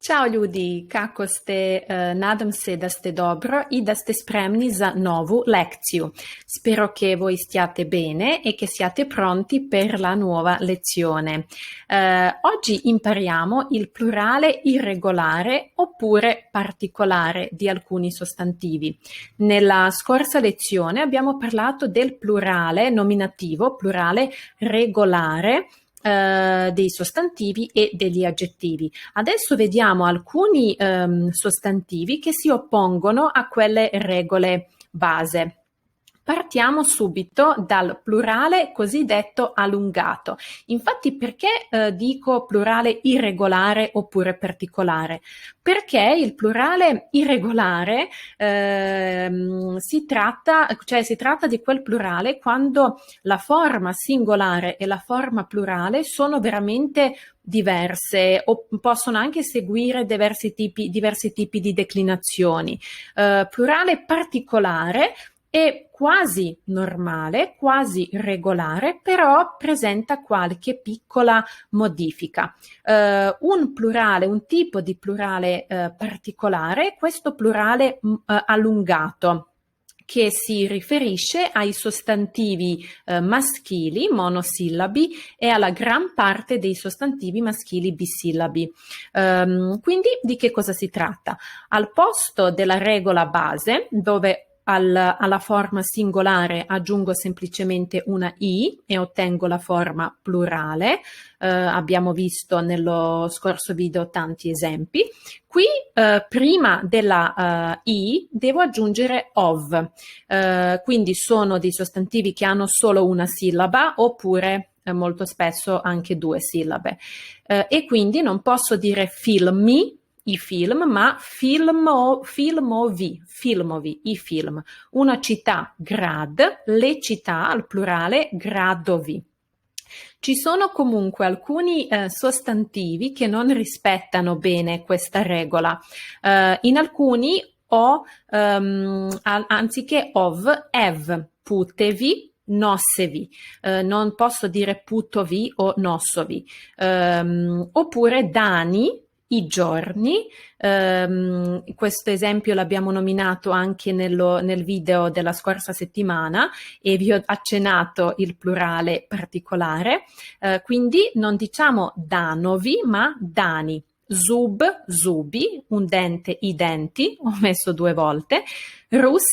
Ćao ljudi, kako ste? Nadam se da ste dobro i da ste spremni za novu lekciju. Spero che voi stiate bene e che siate pronti per la nuova lezione. Oggi impariamo il plurale irregolare oppure particolare di alcuni sostantivi. Nella scorsa lezione abbiamo parlato del plurale nominativo, plurale regolare, dei sostantivi e degli aggettivi. Adesso vediamo alcuni sostantivi che si oppongono a quelle regole base. Partiamo subito dal plurale cosiddetto allungato. Infatti, perché dico plurale irregolare oppure particolare? Perché il plurale irregolare si tratta di quel plurale quando la forma singolare e la forma plurale sono veramente diverse o possono anche seguire diversi tipi di declinazioni. Plurale particolare è quasi normale, quasi regolare, però presenta qualche piccola modifica. Un tipo di plurale particolare, questo plurale allungato, che si riferisce ai sostantivi maschili monosillabi e alla gran parte dei sostantivi maschili bisillabi. Quindi di che cosa si tratta? Al posto della regola base, dove alla forma singolare aggiungo semplicemente una i e ottengo la forma plurale. Abbiamo visto nello scorso video tanti esempi. Qui prima della i devo aggiungere ov, quindi sono dei sostantivi che hanno solo una sillaba oppure molto spesso anche due sillabe, e quindi non posso dire filmi, i film, ma filmovi, i film. Una città, grad, le città al plurale, gradovi. Ci sono comunque alcuni sostantivi che non rispettano bene questa regola. In alcuni ho, anziché ov, ev, putevi, nossevi, non posso dire putovi o nossovi, oppure dani, i giorni. Questo esempio l'abbiamo nominato anche nel video della scorsa settimana e vi ho accennato il plurale particolare, quindi non diciamo danovi ma dani. Zub, zubi, un dente, i denti, ho messo 2 volte, rus,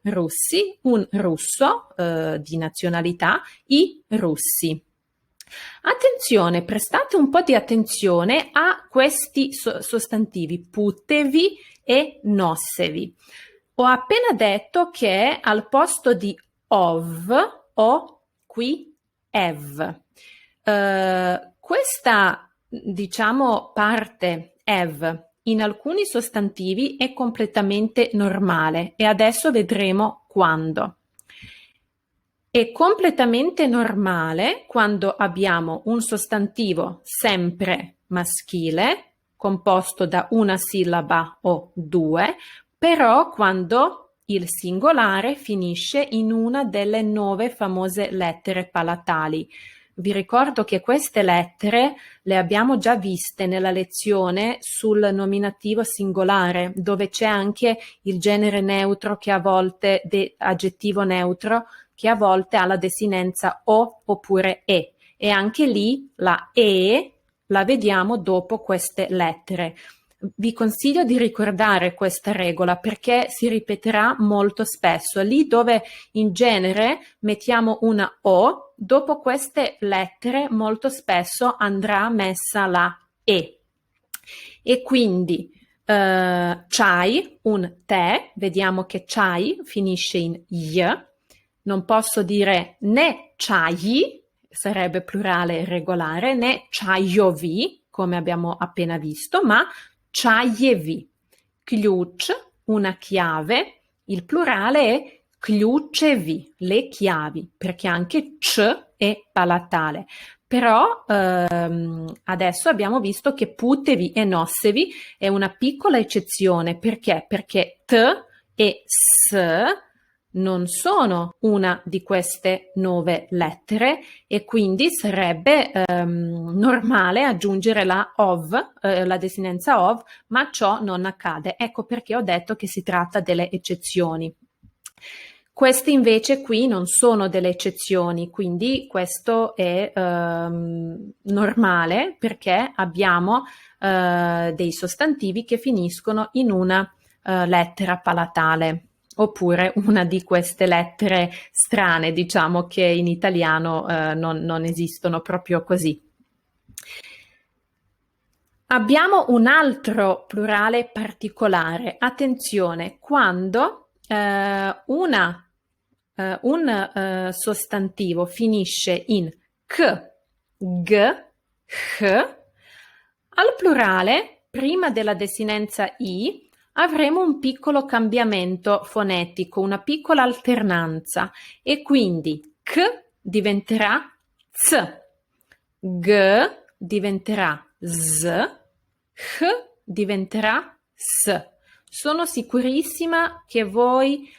russi, un russo di nazionalità, i russi. Attenzione, prestate un po' di attenzione a questi sostantivi, putevi e nossevi. Ho appena detto che al posto di ov ho qui ev. Questa, parte ev in alcuni sostantivi è completamente normale e adesso vedremo quando. È completamente normale quando abbiamo un sostantivo sempre maschile, composto da una sillaba o 2, però quando il singolare finisce in una delle 9 famose lettere palatali. Vi ricordo che queste lettere le abbiamo già viste nella lezione sul nominativo singolare, dove c'è anche il genere neutro che a volte, aggettivo neutro, che a volte ha la desinenza o oppure e anche lì la e la vediamo dopo queste lettere. Vi consiglio di ricordare questa regola perché si ripeterà molto spesso. Lì dove in genere mettiamo una o, dopo queste lettere molto spesso andrà messa la e. E quindi chai, un tè, vediamo che chai finisce in y. Non posso dire né chai, sarebbe plurale regolare, né chaiovi, come abbiamo appena visto, ma chaievi. Ključ, una chiave, il plurale è ključevi, le chiavi, perché anche c è palatale. Però adesso abbiamo visto che putevi e nossevi è una piccola eccezione. Perché? Perché t e s non sono una di queste 9 lettere e quindi sarebbe normale aggiungere la ov, la desinenza ov, ma ciò non accade. Ecco perché ho detto che si tratta delle eccezioni. Queste invece qui non sono delle eccezioni, quindi questo è normale perché abbiamo dei sostantivi che finiscono in una lettera palatale, oppure una di queste lettere strane, diciamo che in italiano non esistono proprio così. Abbiamo un altro plurale particolare. Attenzione, quando un sostantivo finisce in k, g, h, al plurale, prima della desinenza i, avremo un piccolo cambiamento fonetico, una piccola alternanza e quindi k diventerà z, g diventerà s, h diventerà s. Sono sicurissima che voi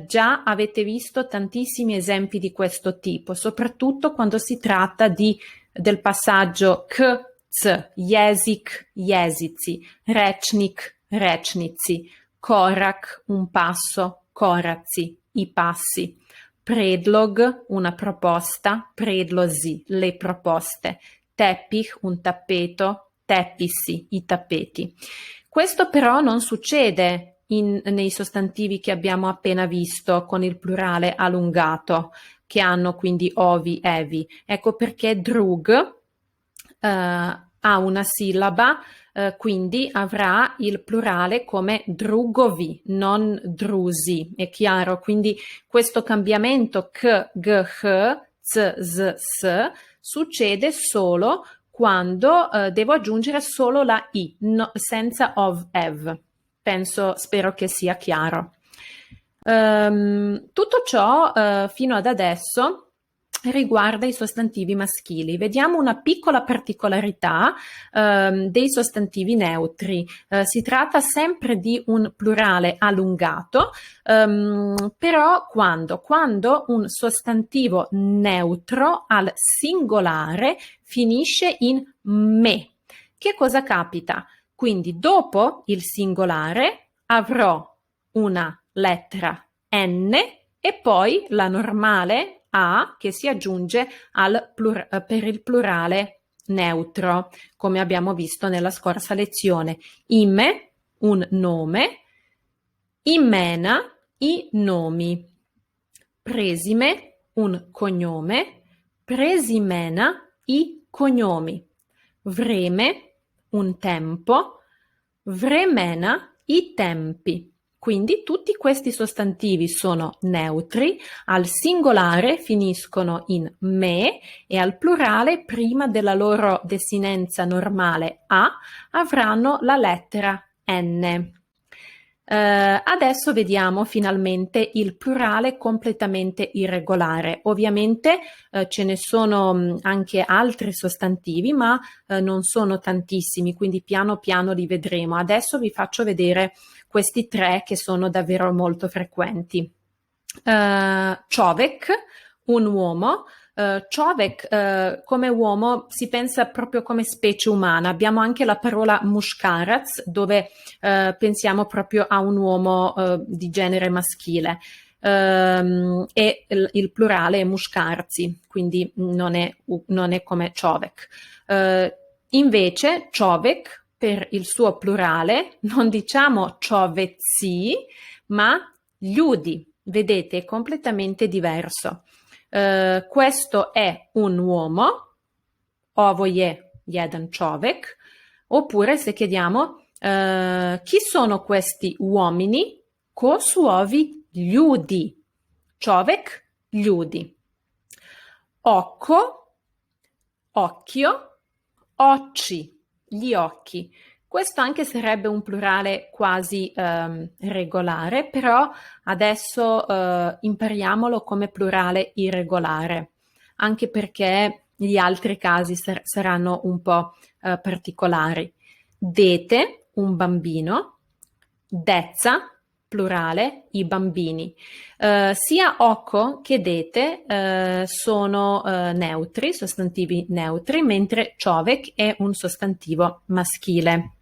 già avete visto tantissimi esempi di questo tipo, soprattutto quando si tratta del passaggio k, z, jesik, jesici, rečnik, rečnici, korak, un passo, koraci, i passi, predlog, una proposta, predlozi, le proposte, teppich, un tappeto, teppissi, i tappeti. Questo però non succede nei sostantivi che abbiamo appena visto con il plurale allungato, che hanno quindi ovi, evi. Ecco perché drug ha una sillaba, quindi avrà il plurale come drugovi, non drusi, è chiaro? Quindi questo cambiamento k, g, h, z, z, s succede solo quando devo aggiungere solo la i, senza ov, ev. Spero che sia chiaro. Tutto ciò fino ad adesso riguarda i sostantivi maschili. Vediamo una piccola particolarità dei sostantivi neutri. Si tratta sempre di un plurale allungato, però quando un sostantivo neutro al singolare finisce in me. Che cosa capita? Quindi dopo il singolare avrò una lettera N e poi la normale A che si aggiunge per il plurale neutro, come abbiamo visto nella scorsa lezione. Ime, un nome, imena, i nomi, presime, un cognome, presimena, i cognomi, vreme, un tempo, vremena, i tempi. Quindi tutti questi sostantivi sono neutri, al singolare finiscono in me e al plurale, prima della loro desinenza normale a, avranno la lettera n. Adesso vediamo finalmente il plurale completamente irregolare. Ovviamente ce ne sono anche altri sostantivi, ma non sono tantissimi, quindi piano piano li vedremo. Adesso vi faccio vedere questi tre che sono davvero molto frequenti. Čovek, un uomo. Čovek come uomo si pensa proprio come specie umana. Abbiamo anche la parola muškarac dove pensiamo proprio a un uomo di genere maschile. E il plurale è muškarci, quindi non è come čovek. Invece čovek per il suo plurale non diciamo čoveci, ma ljudi. Vedete, è completamente diverso. Questo è un uomo, ovo je jedan čovek, oppure se chiediamo chi sono questi uomini, ko su ovi ljudi, čovek, ljudi. Oko, occhio, oči, gli occhi. Questo anche sarebbe un plurale quasi regolare, però adesso impariamolo come plurale irregolare, anche perché gli altri casi saranno un po' particolari. Dete, un bambino, deca, plurale, i bambini. Sia Occo che Dete sono neutri, sostantivi neutri, mentre Čovjek è un sostantivo maschile.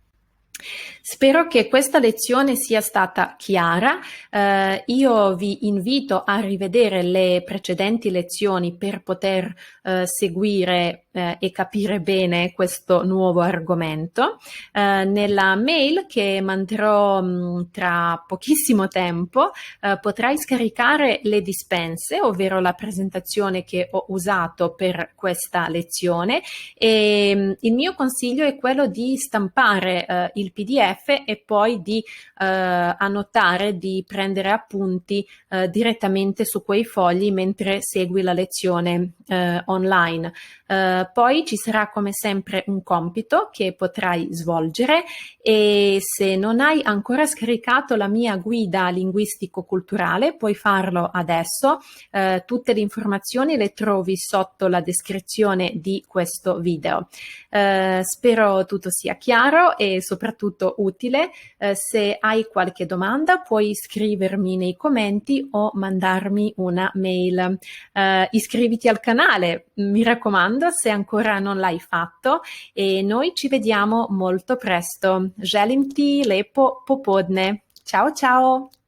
Spero che questa lezione sia stata chiara. Io vi invito a rivedere le precedenti lezioni per poter seguire e capire bene questo nuovo argomento. Nella mail che manderò tra pochissimo tempo potrai scaricare le dispense, ovvero la presentazione che ho usato per questa lezione, e il mio consiglio è quello di stampare il PDF e poi di annotare, di prendere appunti direttamente su quei fogli mentre segui la lezione online. Poi ci sarà come sempre un compito che potrai svolgere, e se non hai ancora scaricato la mia guida linguistico-culturale puoi farlo adesso. Tutte le informazioni le trovi sotto la descrizione di questo video. Spero tutto sia chiaro e soprattutto utile. Se hai qualche domanda puoi scrivermi nei commenti o mandarmi una mail. Iscriviti al canale, mi raccomando, se ancora non l'hai fatto, e noi ci vediamo molto presto. Želim ti lepo popodne. Ciao ciao!